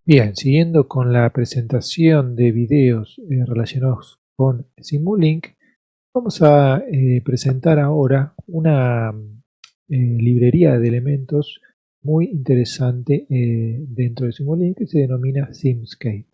Bien, siguiendo con la presentación de videos relacionados con Simulink, vamos a presentar ahora una librería de elementos muy interesante dentro de Simulink que se denomina Simscape.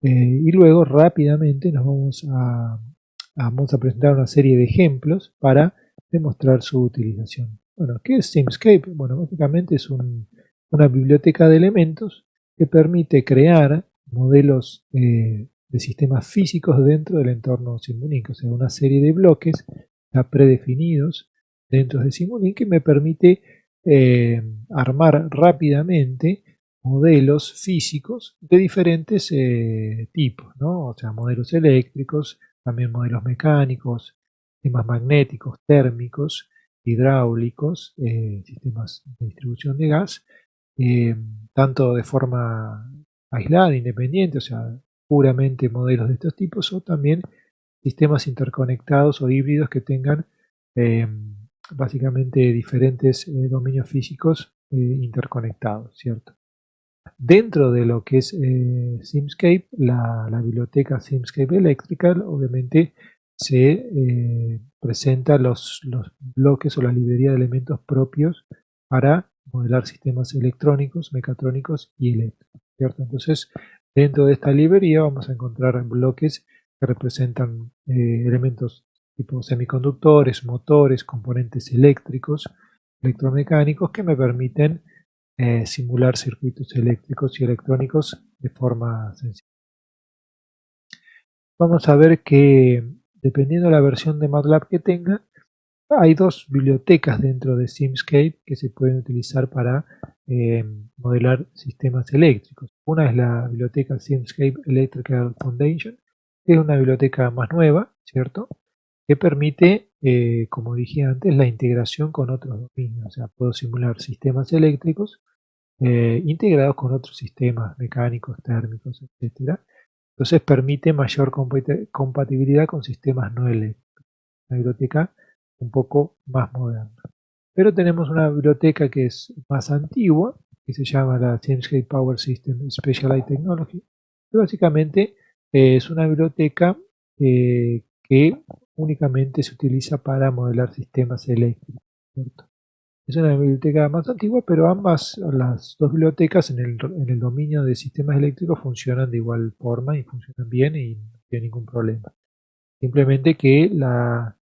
Y luego rápidamente vamos a presentar una serie de ejemplos para demostrar su utilización. Bueno, ¿qué es Simscape? Bueno, básicamente es una biblioteca de elementos que permite crear modelos de sistemas físicos dentro del entorno Simulink, o sea, una serie de bloques ya predefinidos dentro de Simulink que me permite armar rápidamente modelos físicos de diferentes tipos, ¿no? O sea, modelos eléctricos, también modelos mecánicos, sistemas magnéticos, térmicos, hidráulicos, sistemas de distribución de gas, eh, tanto de forma aislada, independiente, o sea, puramente modelos de estos tipos, o también sistemas interconectados o híbridos que tengan eh, básicamente diferentes dominios físicos interconectados, ¿cierto? Dentro de lo que es Simscape, la biblioteca Simscape Electrical, obviamente se presenta los bloques o la librería de elementos propios para modelar sistemas electrónicos, mecatrónicos y eléctricos, ¿cierto? Entonces, dentro de esta librería vamos a encontrar bloques que representan elementos tipo semiconductores, motores, componentes eléctricos, electromecánicos que me permiten simular circuitos eléctricos y electrónicos de forma sencilla. Vamos a ver que dependiendo de la versión de MATLAB que tenga, hay dos bibliotecas dentro de Simscape que se pueden utilizar para modelar sistemas eléctricos. Una es la biblioteca Simscape Electrical Foundation, que es una biblioteca más nueva, ¿cierto? Que permite, como dije antes, la integración con otros dominios. O sea, puedo simular sistemas eléctricos integrados con otros sistemas mecánicos, térmicos, etcétera. Entonces permite mayor compatibilidad con sistemas no eléctricos. Una biblioteca un poco más moderna. Pero tenemos una biblioteca que es más antigua, que se llama la Simscape Power System Specialized Technology, que básicamente es una biblioteca que únicamente se utiliza para modelar sistemas eléctricos, ¿cierto? Es una biblioteca más antigua, pero ambas, las dos bibliotecas en el dominio de sistemas eléctricos funcionan de igual forma y funcionan bien y no tiene ningún problema. Simplemente que la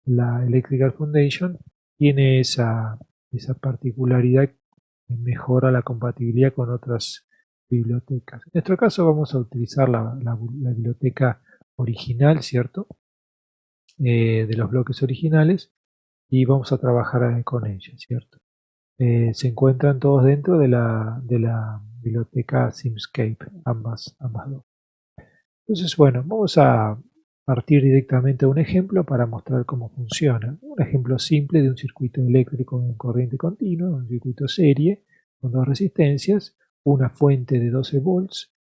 Electrical Foundation tiene esa particularidad que mejora la compatibilidad con otras bibliotecas. En nuestro caso vamos a utilizar la biblioteca original, ¿cierto? De los bloques originales y vamos a trabajar con ella, ¿cierto? Se encuentran todos dentro de la biblioteca Simscape, ambas dos. Entonces, bueno, vamos a partir directamente de un ejemplo para mostrar cómo funciona. Un ejemplo simple de un circuito eléctrico en corriente continua, un circuito serie con dos resistencias, una fuente de 12 volts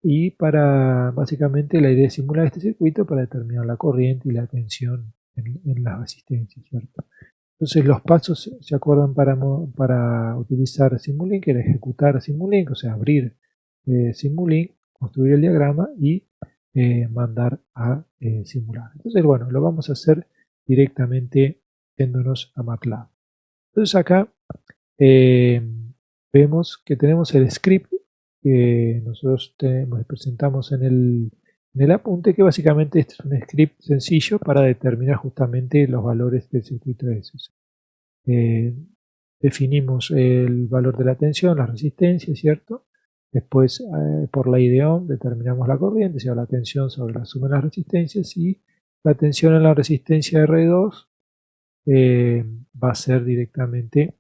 y básicamente la idea es simular este circuito para determinar la corriente y la tensión en las resistencias, ¿cierto? Entonces los pasos se acuerdan para utilizar Simulink, era ejecutar Simulink, o sea, abrir Simulink, construir el diagrama y mandar a simular. Entonces, bueno, lo vamos a hacer directamente yéndonos a MATLAB. Entonces acá eh, vemos que tenemos el script que nosotros presentamos en el apunte, que básicamente este es un script sencillo para determinar justamente los valores del circuito de esos. Definimos el valor de la tensión, la resistencia, ¿cierto? Después, por ley de Ohm, determinamos la corriente, o sea, la tensión sobre la suma de las resistencias y la tensión en la resistencia R2 va a ser directamente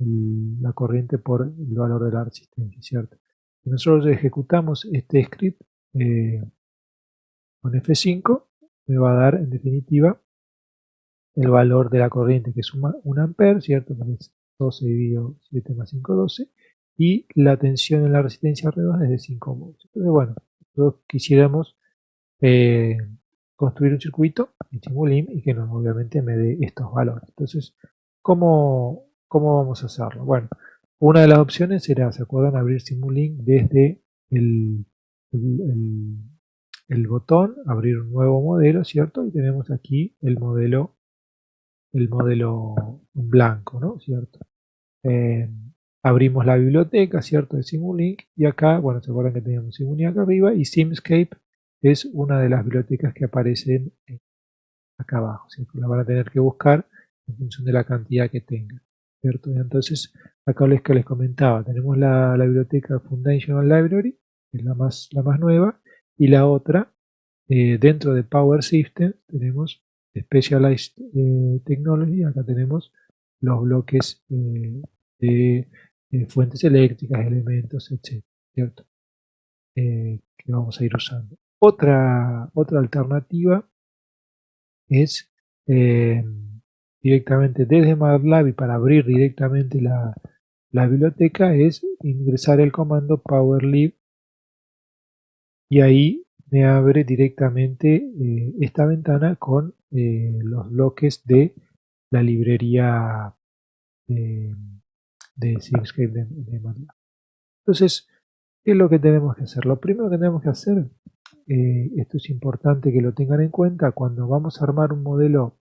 la corriente por el valor de la resistencia, ¿cierto? Si nosotros ejecutamos este script con F5, me va a dar en definitiva el valor de la corriente, que es 1 ampere, ¿cierto? Que es 12 dividido 7 más 5, 12. Y la tensión en la resistencia R2 es de 5 volts. Entonces, bueno, nosotros quisiéramos eh, construir un circuito en Simulink y que obviamente me dé estos valores. Entonces, ¿cómo vamos a hacerlo? Bueno, Una de las opciones era, ¿se acuerdan? Abrir Simulink desde el, el- el botón, abrir un nuevo modelo, ¿cierto? Y tenemos aquí el modelo en blanco, ¿no? ¿Cierto? Eh, abrimos la biblioteca, ¿cierto? De Simulink y acá, bueno, se acuerdan que teníamos Simulink acá arriba y Simscape es una de las bibliotecas que aparecen acá abajo, ¿cierto? La van a tener que buscar en función de la cantidad que tengan, ¿cierto? Y entonces, acá que les comentaba, tenemos la biblioteca Foundational Library, que es la más nueva, y la otra, dentro de Power System, tenemos Specialized Technology, acá tenemos los bloques de fuentes eléctricas, elementos, etc., ¿cierto? Que vamos a ir usando. Otra alternativa es eh, directamente desde MATLAB y para abrir directamente la biblioteca es ingresar el comando powerlib y ahí me abre directamente esta ventana con los bloques de la librería de, de Simscape de MATLAB. Entonces, ¿qué es lo que tenemos que hacer? Lo primero que tenemos que hacer, esto es importante que lo tengan en cuenta, cuando vamos a armar un modelo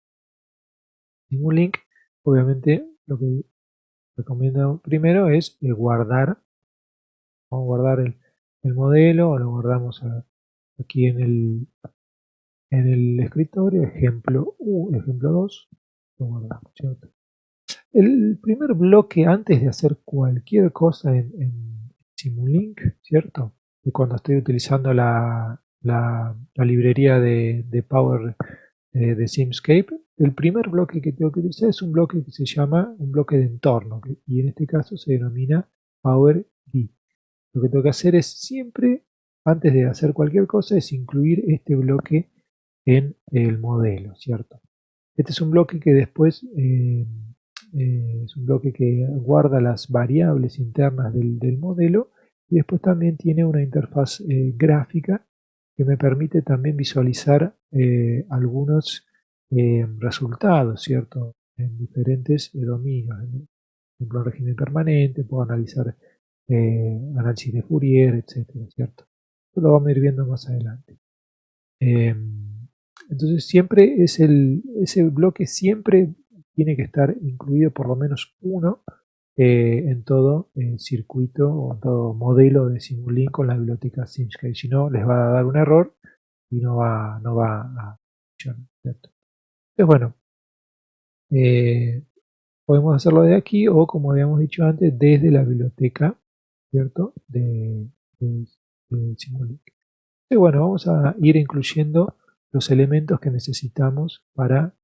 Simulink, obviamente lo que recomiendo primero es guardar, vamos a guardar el modelo, o lo guardamos aquí en el escritorio, ejemplo 2, lo guardamos, ¿cierto? El primer bloque antes de hacer cualquier cosa en Simulink, ¿cierto? Y cuando estoy utilizando la librería de Power de Simscape, el primer bloque que tengo que utilizar es un bloque que se llama un bloque de entorno, y en este caso se denomina Power Key. Lo que tengo que hacer es siempre, antes de hacer cualquier cosa, es incluir este bloque en el modelo, ¿cierto? Este es un bloque que después es un bloque que guarda las variables internas del modelo y después también tiene una interfaz gráfica que me permite también visualizar algunos resultados, ¿cierto? En diferentes dominios. Por ejemplo, régimen permanente, puedo analizar análisis de Fourier, etcétera, ¿cierto? Esto lo vamos a ir viendo más adelante. Entonces siempre ese bloque siempre tiene que estar incluido por lo menos uno en todo circuito o en todo modelo de Simulink con la biblioteca Simscape. Si no, les va a dar un error y no va a funcionar, ¿cierto? Entonces, bueno, eh, podemos hacerlo de aquí o, como habíamos dicho antes, desde la biblioteca, ¿cierto? De Simulink. Y bueno, vamos a ir incluyendo los elementos que necesitamos para,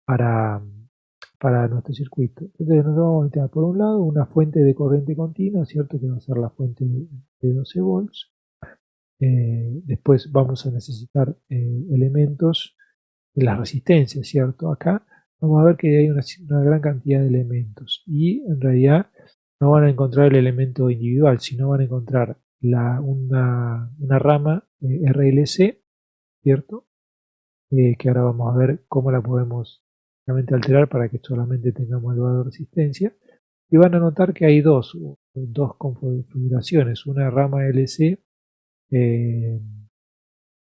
para nuestro circuito. Entonces nos vamos a meter por un lado una fuente de corriente continua, ¿cierto? Que va a ser la fuente de 12 volts. Después vamos a necesitar elementos de las resistencias, ¿cierto? Acá vamos a ver que hay una gran cantidad de elementos y en realidad no van a encontrar el elemento individual, sino van a encontrar una rama RLC, ¿cierto? Que ahora vamos a ver cómo la podemos realmente alterar para que solamente tengamos el valor de resistencia. Y van a notar que hay dos configuraciones, una rama LC eh,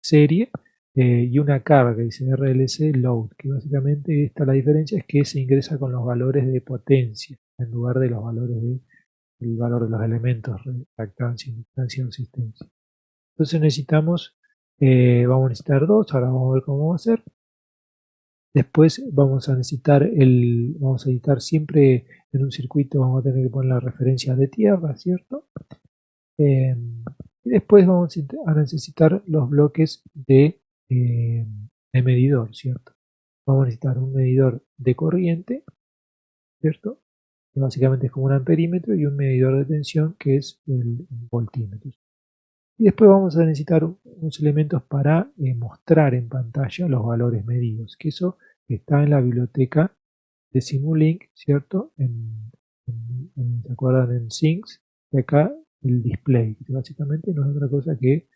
serie y una carga que dice RLC load, que básicamente esta la diferencia es que se ingresa con los valores de potencia en lugar de los valores el valor de los elementos, reactancia, inductancia o resistencia. Entonces necesitamos, vamos a necesitar dos, ahora vamos a ver cómo va a ser. Después vamos a necesitar vamos a editar siempre en un circuito, vamos a tener que poner la referencia de tierra, ¿cierto? Y después vamos a necesitar los bloques de medidor, ¿cierto? Vamos a necesitar un medidor de corriente, ¿cierto? Que básicamente es como un amperímetro y un medidor de tensión que es el voltímetro. Y después vamos a necesitar unos elementos para mostrar en pantalla los valores medidos, que eso está en la biblioteca de Simulink, ¿cierto? ¿Se acuerdan? En Sinks, y acá el display, que básicamente no es otra cosa que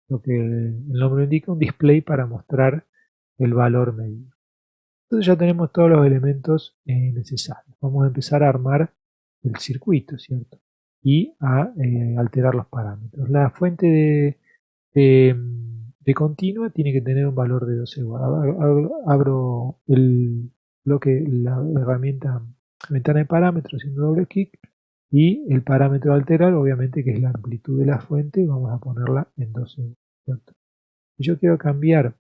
lo que el nombre indica, un display para mostrar el valor medido. Entonces ya tenemos todos los elementos necesarios. Vamos a empezar a armar del circuito, ¿cierto? Y a alterar los parámetros. La fuente de continua tiene que tener un valor de 12 watts. Abro el bloque, la herramienta, ventana de parámetros haciendo doble clic y el parámetro a alterar, obviamente que es la amplitud de la fuente, vamos a ponerla en 12 watts, ¿cierto? Si yo quiero cambiar,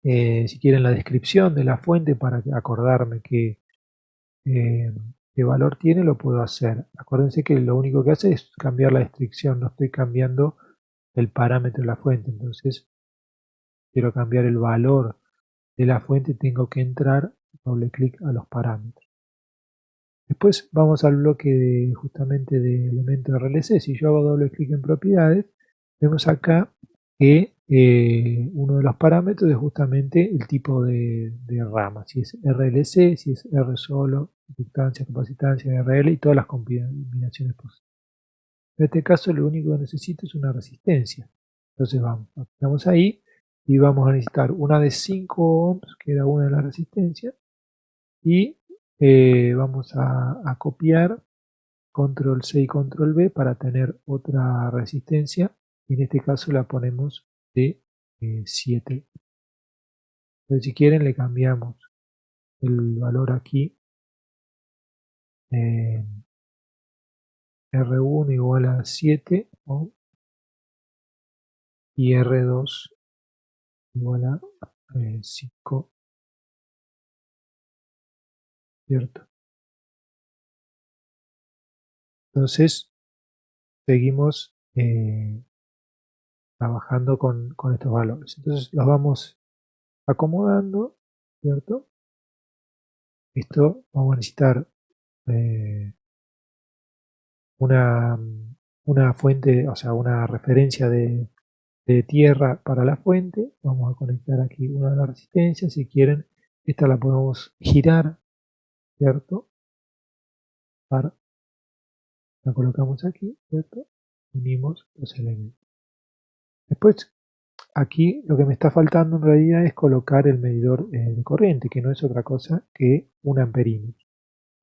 si quieren, la descripción de la fuente para acordarme qué valor tiene, lo puedo hacer. Acuérdense que lo único que hace es cambiar la descripción, no estoy cambiando el parámetro de la fuente. Entonces, quiero cambiar el valor de la fuente, tengo que entrar, doble clic a los parámetros. Después vamos al bloque justamente de elementos RLC. Si yo hago doble clic en propiedades, vemos acá que uno de los parámetros es justamente el tipo de rama, si es RLC, si es R solo, inductancia, capacitancia, RL y todas las combinaciones posibles. En este caso lo único que necesito es una resistencia. Entonces vamos ahí y vamos a necesitar una de 5 ohms, que era una de las resistencias, y vamos a copiar control C y control V para tener otra resistencia, y en este caso la ponemos de 7. Entonces, si quieren, le cambiamos el valor aquí, R1 igual a 7 ohms y R2 igual a 5, ¿cierto? Entonces seguimos trabajando con estos valores. Entonces los vamos acomodando, ¿cierto? Esto vamos a necesitar una fuente, o sea, una referencia de tierra para la fuente. Vamos a conectar aquí una de las resistencias. Si quieren, esta la podemos girar, ¿cierto? La colocamos aquí, ¿cierto? Unimos los elementos. Después, aquí lo que me está faltando en realidad es colocar el medidor de corriente, que no es otra cosa que un amperímetro.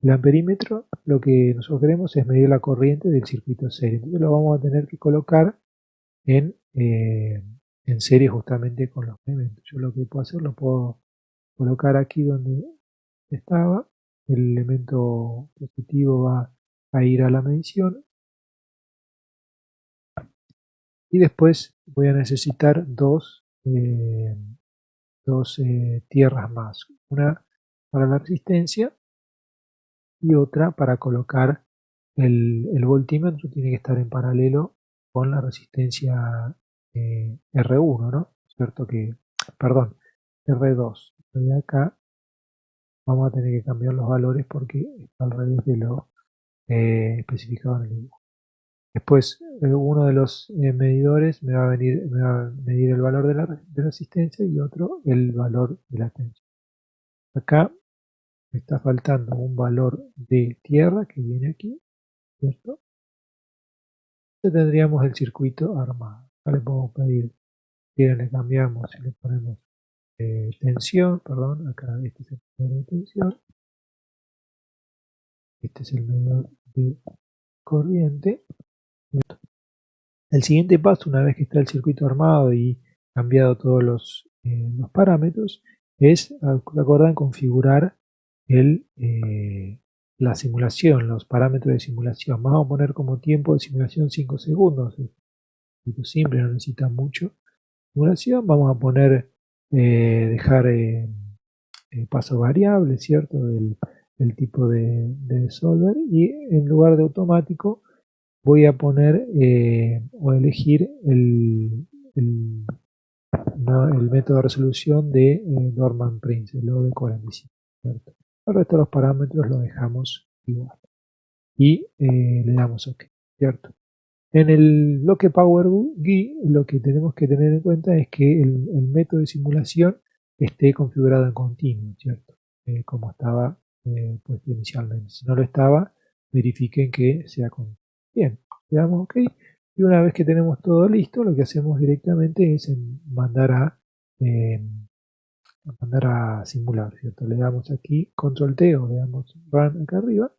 El amperímetro, lo que nosotros queremos es medir la corriente del circuito serie. Entonces lo vamos a tener que colocar en serie justamente con los elementos. Yo lo que puedo hacer, lo puedo colocar aquí donde estaba. El elemento positivo va a ir a la medición. Y después voy a necesitar dos tierras más. Una para la resistencia y otra para colocar el voltímetro. Tiene que estar en paralelo con la resistencia R1, ¿no? ¿Cierto? Perdón, R2. De acá vamos a tener que cambiar los valores porque está al revés de lo especificado en el dibujo. Después, uno de los medidores me va a medir el valor de la resistencia y otro el valor de la tensión. Acá me está faltando un valor de tierra que viene aquí, ¿cierto? Entonces tendríamos el circuito armado. Acá le podemos pedir, si le cambiamos y le ponemos tensión, perdón, acá este es el medidor de tensión, este es el medidor de corriente. El siguiente paso, una vez que está el circuito armado y cambiado todos los parámetros, es, recuerdan, configurar la simulación, los parámetros de simulación. Vamos a poner como tiempo de simulación 5 segundos. Es simple, no necesita mucho simulación. Vamos a poner, dejar paso variable, ¿cierto? Del tipo de solver, y en lugar de automático voy a poner o elegir el método de resolución de Norman Prince, el OD45, ¿cierto? El resto de los parámetros lo dejamos igual y le damos OK, ¿cierto? En el bloque Power GUI lo que tenemos que tener en cuenta es que el método de simulación esté configurado en continuo, ¿cierto? Como estaba puesto inicialmente. Si no lo estaba, verifiquen que sea continuo. Bien, le damos OK. Y una vez que tenemos todo listo, lo que hacemos directamente es eh, mandar a simular, ¿cierto? Le damos aquí Control T o le damos Run acá arriba.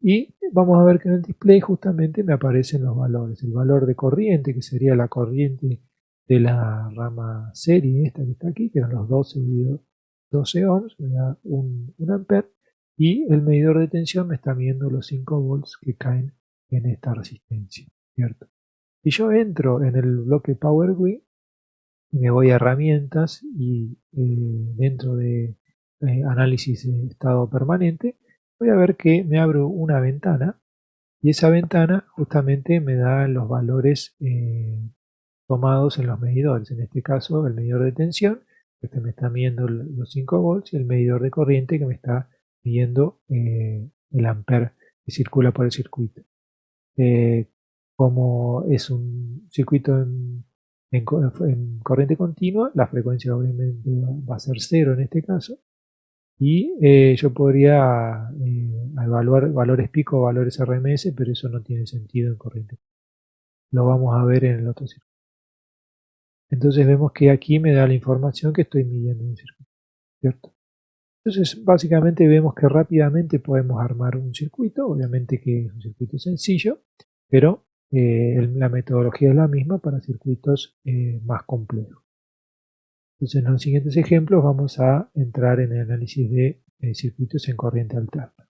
Y vamos a ver que en el display justamente me aparecen los valores. El valor de corriente, que sería la corriente de la rama serie, esta que está aquí, que eran los 12 dividido 12 ohms, me da un ampere. Y el medidor de tensión me está midiendo los 5 volts que caen en esta resistencia, ¿cierto? Si yo entro en el bloque Power GUI y me voy a herramientas y dentro de análisis de estado permanente, voy a ver que me abro una ventana y esa ventana justamente me da los valores tomados en los medidores. En este caso, el medidor de tensión, que me está midiendo los 5 volts, y el medidor de corriente que me está midiendo el ampere que circula por el circuito. Como es un circuito en corriente continua, la frecuencia obviamente va a ser cero en este caso, y yo podría evaluar valores pico o valores RMS, pero eso no tiene sentido en corriente. Lo vamos a ver en el otro circuito. Entonces vemos que aquí me da la información que estoy midiendo en el circuito, ¿cierto? Entonces básicamente vemos que rápidamente podemos armar un circuito, obviamente que es un circuito sencillo, pero la metodología es la misma para circuitos más complejos. Entonces en los siguientes ejemplos vamos a entrar en el análisis de circuitos en corriente alterna.